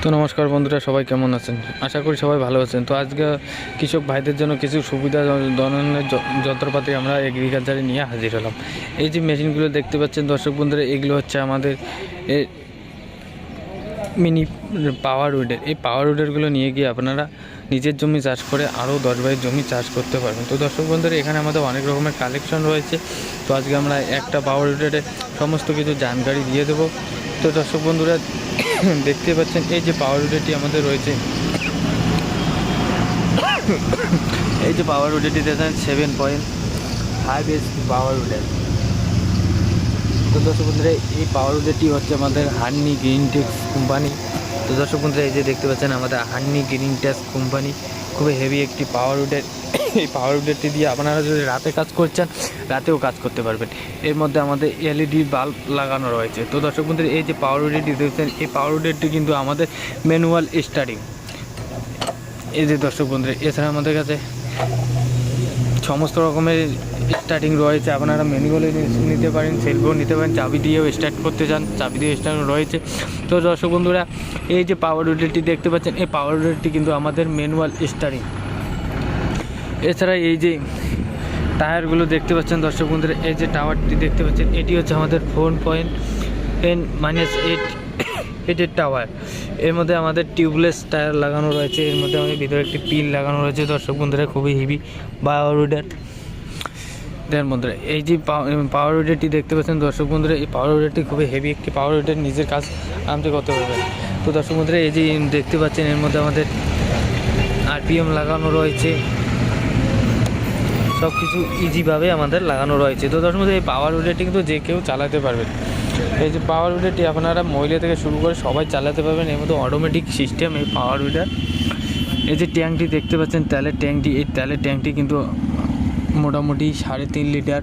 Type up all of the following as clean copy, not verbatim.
তো নমস্কার বন্ধুরা, সবাই কেমন আছেন? আশা করি সবাই ভালো আছেন। তো আজকে কৃষক ভাইদের জন্য কিছু সুবিধা ধরনের যন্ত্রপাতি আমরা এগ্রিকালচারে নিয়ে হাজির হলাম। এই যে মেশিনগুলো দেখতে পাচ্ছেন দর্শক বন্ধুরা, এগুলো হচ্ছে আমাদের মিনি পাওয়ার উইডার। এই পাওয়ার উইডারগুলো নিয়ে গিয়ে আপনারা নিজের জমি চাষ করে আরও 10 বাই জমি চাষ করতে পারবেন। তো দর্শক বন্ধুরা, এখানে আমাদের অনেক রকমের কালেকশন রয়েছে। তো আজকে আমরা একটা পাওয়ার উইডারে সমস্ত কিছু জানকারি দিয়ে দেবো। তো দর্শক বন্ধুরা দেখতে পাচ্ছেন এই যে পাওয়ার উইডারটি আমাদের রয়েছে, এই যে পাওয়ার উইডারটি দেখেন 7.5 পাওয়ার উইডার। তো দর্শক বন্ধুরা, এই পাওয়ার উইডারটি হচ্ছে আমাদের হান্নি গ্রিন টেক্স কোম্পানি। তো দর্শক বন্ধুরা, এই যে দেখতে পাচ্ছেন আমাদের হান্নি গ্রিন টেক্স কোম্পানি, খুবই হেভি একটি পাওয়ার উইডার। এই পাওয়ার উইডারটি দিয়ে আপনারা যদি রাতে কাজ করছেন, রাতেও কাজ করতে পারবেন। এর মধ্যে আমাদের এলইডি বাল্ব লাগানো রয়েছে। তো দর্শক বন্ধুরা, এই যে পাওয়ার উইডারটি দেখছেন, এই পাওয়ার উইডারটি কিন্তু আমাদের ম্যানুয়াল স্টার্টিং। এই যে দর্শক বন্ধুরা, এছাড়া আমাদের কাছে সমস্ত রকমের স্টার্টিং রয়েছে। আপনারা ম্যানুয়ালি নিতে পারেন, সেলফও নিতে পারেন, চাবি দিয়েও স্টার্ট করতে চান, চাবি দিয়ে স্টার্ট রয়েছে। তো দর্শক বন্ধুরা, এই যে পাওয়ার উইডারটি দেখতে পাচ্ছেন, এই পাওয়ার উইডারটি কিন্তু আমাদের ম্যানুয়াল স্টার্টিং। এছাড়া এই যে টায়ারগুলো দেখতে পাচ্ছেন দর্শক বন্ধুরা, এই যে টাওয়ারটি দেখতে পাচ্ছেন, এটি হচ্ছে আমাদের 4.8 এটির টাওয়ার। এর মধ্যে আমাদের টিউবলেস টায়ার লাগানো রয়েছে। এর মধ্যে আমাদের ভিতরে একটি পিল লাগানো রয়েছে দর্শক বন্ধুরা, খুবই হেভি পাওয়ার উইডার। এর মধ্যে এই যে পাওয়ার উইডারটি দেখতে পাচ্ছেন দর্শক বন্ধুরা, এই পাওয়ার উইডারটি খুবই হেভি একটি পাওয়ার উইডার, নিজের কাজ আরামসে করতে পারবেন। তো দর্শক বন্ধুরা, এই যে দেখতে পাচ্ছেন, এর মধ্যে আমাদের আরপিএম লাগানো রয়েছে, সব কিছু ইজিভাবে আমাদের লাগানো রয়েছে। তো দর্শক বন্ধুরা, এই পাওয়ার উইডারটি কিন্তু যে কেউ চালাতে পারবেন। এই যে পাওয়ার উইডারটি আপনারা মহিলা থেকে শুরু করে সবাই চালাতে পারবেন। এর মধ্যে অটোমেটিক সিস্টেম এই পাওয়ার উইডার। এই যে ট্যাঙ্কটি দেখতে পাচ্ছেন, তেলের ট্যাঙ্কটি, এই তেলের ট্যাঙ্কটি কিন্তু মোটামুটি 3.5 লিটার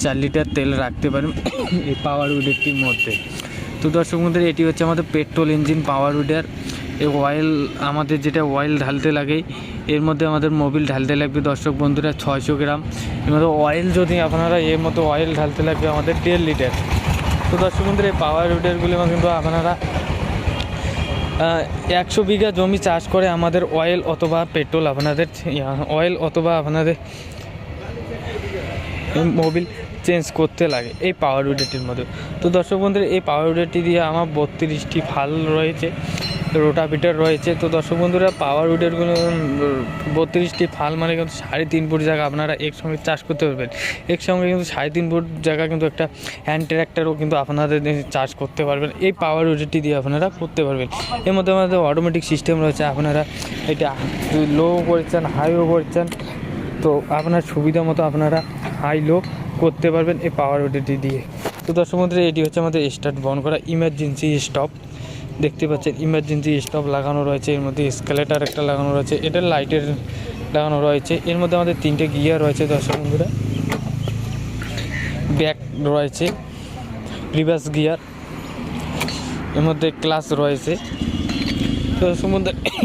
4 লিটার তেল রাখতে পারেন এই পাওয়ার উইডারটির মধ্যে। তো দর্শক বন্ধুরা, এটি হচ্ছে আমাদের পেট্রোল ইঞ্জিন পাওয়ার উইডার। এই অয়েল আমাদের যেটা অয়েল ঢালতে লাগে, এর মধ্যে আমাদের মোবিল ঢালতে লাগবে দর্শক বন্ধুরা 600 গ্রাম। এর মধ্যে অয়েল যদি আপনারা এর মতো অয়েল ঢালতে লাগবে আমাদের 1.5 লিটার। তো দর্শক বন্ধুরা, এই পাওয়ার উইডারগুলো কিন্তু আপনারা 100 বিঘা জমি চাষ করে আমাদের অয়েল অথবা পেট্রোল আপনাদের অয়েল অথবা আপনাদের মোবিল চেঞ্জ করতে লাগে এই পাওয়ার উইডারটির মধ্যে। তো দর্শক বন্ধুরা, এই পাওয়ার উইডারটি দিয়ে আমার 32টি ফাল রয়েছে, রোটাভিটার রয়েছে। তো দর্শক বন্ধুরা, পাওয়ার উইডারগুলো 32টি ফাল মানে কিন্তু 3.5 ফুট জায়গা আপনারা একসঙ্গে চাষ করতে পারবেন। একসঙ্গে কিন্তু 3.5 ফুট জায়গা কিন্তু একটা হ্যান্ড ট্র্যাক্টরও কিন্তু আপনাদের চাষ করতে পারবেন, এই পাওয়ার উইডারটি দিয়ে আপনারা করতে পারবেন। এর মধ্যে আমাদের অটোমেটিক সিস্টেম রয়েছে। আপনারা এটা লো করছেন, হাইও করছেন, তো আপনার সুবিধা মতো আপনারা হাই লো করতে পারবেন এই পাওয়ার উইডারটি দিয়ে। তো দর্শক বন্ধুরা, এটি হচ্ছে আমাদের স্টার্ট বন্ধ করা ইমার্জেন্সি স্টপ। দেখতে পাচ্ছেন ইমার্জেন্সি স্টপ লাগানো রয়েছে। এর মধ্যে স্কেলেটার একটা লাগানো রয়েছে, এটা লাইটের লাগানো রয়েছে। এর মধ্যে আমাদের 3টে গিয়ার রয়েছে দর্শক বন্ধুরা, ব্যাক রয়েছে, রিভার্স গিয়ার, এর মধ্যে ক্লাচ রয়েছে। তো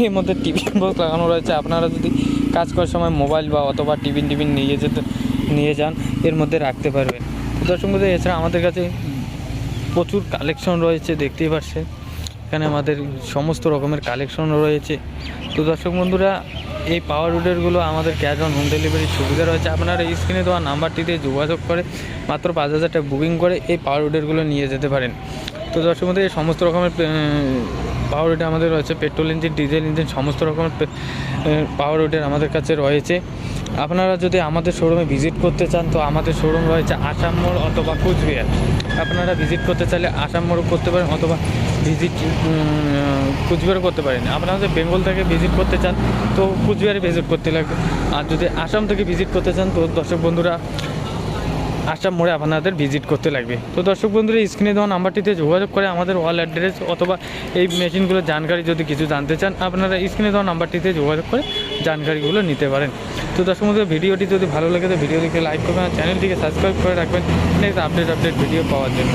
এর মধ্যে টিফিন বক্স লাগানো রয়েছে। আপনারা যদি কাজ করার সময় মোবাইল বা অথবা টিফিন নিয়ে যান, এর মধ্যে রাখতে পারবেন। তো দর্শক বন্ধুরা, এছাড়া আমাদের কাছে প্রচুর কালেকশন রয়েছে, দেখতেই পাচ্ছেন এখানে আমাদের সমস্ত রকমের কালেকশন রয়েছে। তো দর্শক বন্ধুরা, এই পাওয়ার উইডারগুলো আমাদের ক্যাশ অন হোম ডেলিভারির সুবিধা রয়েছে। আপনারা এই স্ক্রিনে দেওয়া নাম্বারটিতে যোগাযোগ করে মাত্র 5,000 টাকা বুকিং করে এই পাওয়ার উইডারগুলো নিয়ে যেতে পারেন। তো দর্শক বন্ধুরা, এই সমস্ত রকমের পাওয়ার উইডার আমাদের রয়েছে, পেট্রোল ইঞ্জিন, ডিজেল ইঞ্জিন, সমস্ত রকমের পাওয়ার উইডার আমাদের কাছে রয়েছে। আপনারা যদি আমাদের শোরুমে ভিজিট করতে চান, তো আমাদের শোরুম রয়েছে আসাম মোড় অথবা কুচবিহার। আপনারা ভিজিট করতে চাইলে আসাম মোড়ও করতে পারেন অথবা কুচবিহারও করতে পারেন। আপনারা যদি বেঙ্গল থেকে ভিজিট করতে চান, তো কুচবিহারে ভিজিট করতে লাগবে। আর যদি আসাম থেকে ভিজিট করতে চান, তো দর্শক বন্ধুরা আসাম মোড়ে আপনাদের ভিজিট করতে লাগবে। তো দর্শক বন্ধুরা, স্ক্রিনে দেওয়া নাম্বারটিতে যোগাযোগ করে আমাদের ওয়াল অ্যাড্রেস অথবা এই মেশিনগুলোর জানকারি যদি কিছু জানতে চান, আপনারা স্ক্রিনে দেওয়া নাম্বারটিতে যোগাযোগ করে জানকারিগুলো নিতে পারেন। তো দর্শক বন্ধুরা, ভিডিওটি যদি ভালো লাগে তো ভিডিওটিকে লাইক করবেন আর চ্যানেলটিকে সাবস্ক্রাইব করে রাখবেন নেক্সট আপডেট ভিডিও পাওয়ার জন্য।